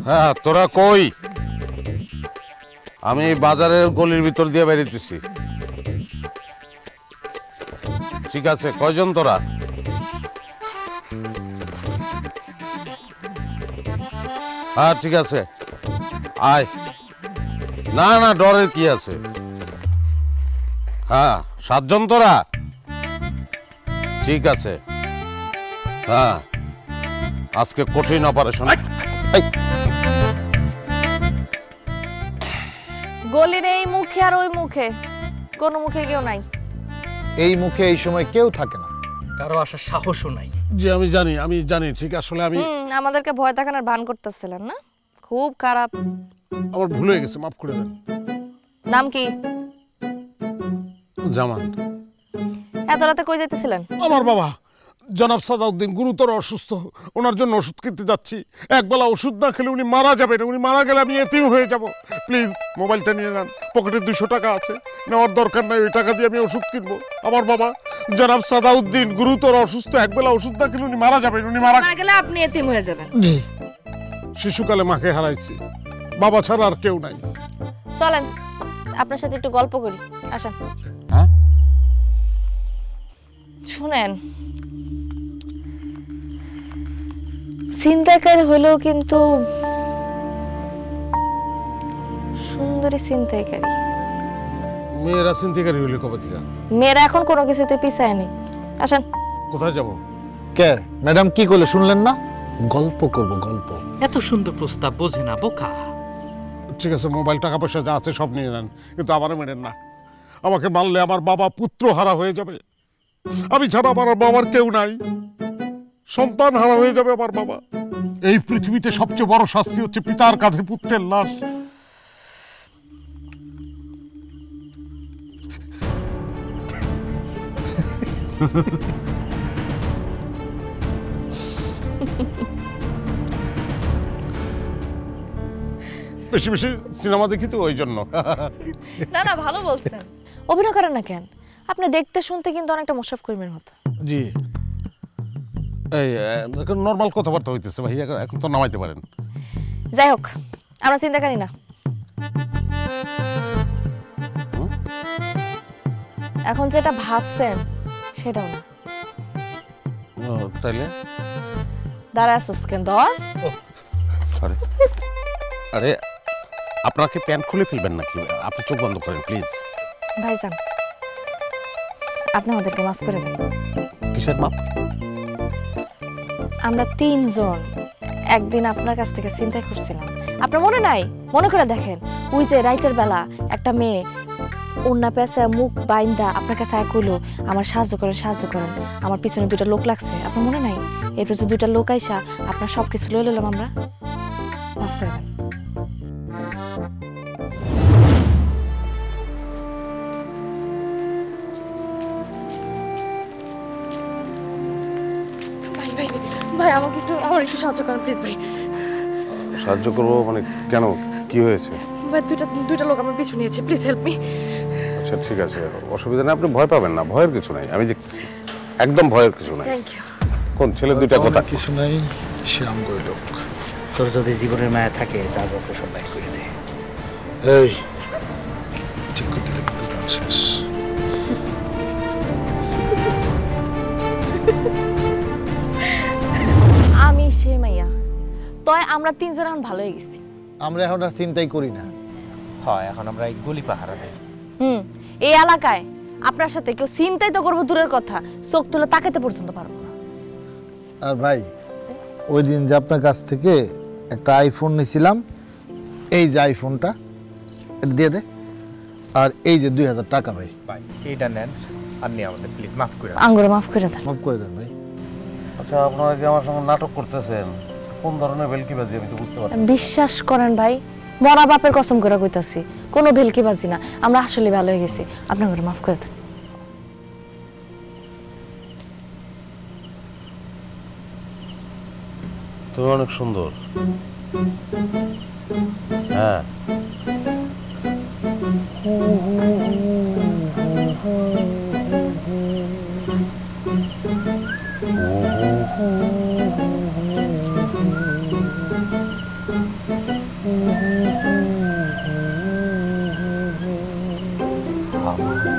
হ্যাঁ, তোরা কই? আমি বাজারের গলির ভিতর দিয়ে বেরিয়েছি। ঠিক আছে, কয়জন তোরা? হ্যাঁ ঠিক আছে, আয়। না না, ডরের কি আছে? হ্যাঁ, 7 জন তোরা? ঠিক আছে। হ্যাঁ, আজকে কঠিন অপারেশন। গলির এই মুখে আর ওই মুখে, কোন মুখে কেউ নাই। এই মুখে এই সময় কেউ থাকে না, কারো আসার সাহসও নাই। জি আমি জানি ঠিক। আসলে আমি আমাদেরকে ভয় দেখানোর ভান করতেছিলেন না? খুব খারাপ। আমার ভুল হয়ে গেছে, মাফ করে দেন। নাম কি? জামান। এত রাতে কই যাইতেছিলেন? আমার বাবা জনাব সাদাউদ্দিন গুরুতর অসুস্থ, ওনার জন্য ওষুধ কিনতে যাচ্ছি। একবেলা ওষুধ না খেলে উনি মারা যাবেন। উনি মারা গেলে আমি এতিম হয়ে যাব। প্লিজ মোবাইলটা নিয়ে যান, পকেটে 200 টাকা আছে, নেওয়ার দরকার নাই। ওই টাকা দিয়ে আমি ওষুধ কিনবো। আমার বাবা জনাব সাদাউদ্দিন গুরুতর অসুস্থ, একবেলা ওষুধ না খেলে উনি মারা যাবেন। উনি মারা গেলে আপনি এতিম হয়ে যাবেন। জি, শিশুকালে মাকে হারাইছি, বাবা ছাড়া আর কেউ নাই। চলেন আপনার সাথে একটু গল্প করি, আসেন। হ্যাঁ শুনেন, চিন্তাকারী হলেও কিন্তু সুন্দরী চিন্তাকারী। মেয়েরা চিন্তাকারী হইলে কবে থেকে? মেয়েরা এখন কোনো কিছুতে পিছায় নেই। আসেন। কোথায় যাব? কে ম্যাডাম কি করলে শুনলেন না? গল্প করব, গল্প। এত সুন্দর প্রস্তাব বোঝে না বোকা। ঠিক আছে, মোবাইল টাকা পয়সা যা আছে সব নিয়ে নেন, কিন্তু আমারও মেরেন না। আমাকে মারলে আমার বাবা পুত্র হারা হয়ে যাবে। আমি ছাড়া আমার বাবার কেউ নাই, সন্তান হারা হয়ে যাবে আমার বাবা। এই পৃথিবীতে সবচেয়ে বড় শাস্তি হচ্ছে পিতার কাঁধে পুত্রের লাশ। বেশি বেশি সিনেমা দেখি তো, ওই জন্য। না না, ভালো বলছেন। অভিনয় করেন না কেন? আপনি দেখতে শুনতে কিন্তু অনেকটা মোশাররফ করিমের মতো। জি, এই নর্মাল কথাবার্তা হইতেছে ভাই, এখন তো নামাইতে পারেন। যাই হোক, আমরা চিন্তা করি না। এখন যেটা ভাবছেন সেটাও না। তাইলে দাঁড়া আসুস কেন? ধর। আরে আরে, আপনাকে প্যান্ট খুলে ফেলবেন নাকি? আপনি চোখ বন্ধ করেন প্লিজ। ভাইজান, আপনি আমাদেরকে মাফ করে দেন। কিসের মাপ? আমরা 3 জন একদিন আপনার কাছ থেকে চিন্তা করছিলাম, আপনার মনে নাই? মনে করে দেখেন, ওই যে রাতের বেলা একটা মেয়ে ওন্না পেঁচা মুখ বাইন্দা আপনার কাছে কইলো আমার সাহায্য করেন, সাহায্য করেন। আমার পিছনে 2টা লোক লাগছে, আপনার মনে নাই? এরপর যে 2টা লোক আইসা আপনার সবকিছু লয়ে নিলাম আমরা। মাফ করে দেন। ভাই আমাকে আমার একটু সাহায্য করেন প্লিজ ভাই। সাহায্য করবো মানে কেন, কি হয়েছে? ভাই 2টা লোক আমার পিছু নিয়েছে, প্লিজ হেল্প মি। আচ্ছা ঠিক আছে, অসুবিধা নেই, আপনি ভয় পাবেন না, ভয়ের কিছু নাই, আমি দেখতেছি, একদম ভয়ের কিছু নাই। Thank you. কোন ছেলে 2টা কথা? কিছু নাই, শ্যাম কই লোক। তোর যদি জীবনের মায়া থাকে যা যা সব বাইর করে দে। এই ঠিক করে দিলে কিন্তু দাম শেষ। আমি সে মাইয়া, তয় আমরা 3 জন এখন ভালো হয়ে গেছি। আমরা এখন আর চিন্তাই করি না। হয়, এখন আমরা এই গলি পাহারা দেই। এই এলাকায় আপনার সাথে কেউ চিন্তাই তো করবো দূরের কথা, চোখ তুলে তাকাতে পর্যন্ত পারবো না। আর ভাই, ওই দিন যে আপনার কাছ থেকে একটা আইফোন নিয়েছিলাম, এই যে আইফোনটা এটা দিয়ে দে, আর এই যে 2000 টাকা ভাই। ভাই এইটা নেন আর নিয়ে আমাদের প্লিজ মাফ করে দেন। আঙ্গুরে মাফ করে দেন। মাফ করে দেন ভাই। আচ্ছা, আপনারা কি আমার সঙ্গে নাটক করতেছেন? কোন ধরনের ভেলকিবাজি আমি তো বুঝতে পারছি। বিশ্বাস করেন ভাই, মরা বাপের কসম করে কইতাছি, কোনো ভেলকিবাজি না, আমরা আসলে ভালো হয়ে গেছি, আপনাকে মাফ করে দেন। তুমি অনেক সুন্দর। হ্যাঁ, আমাকে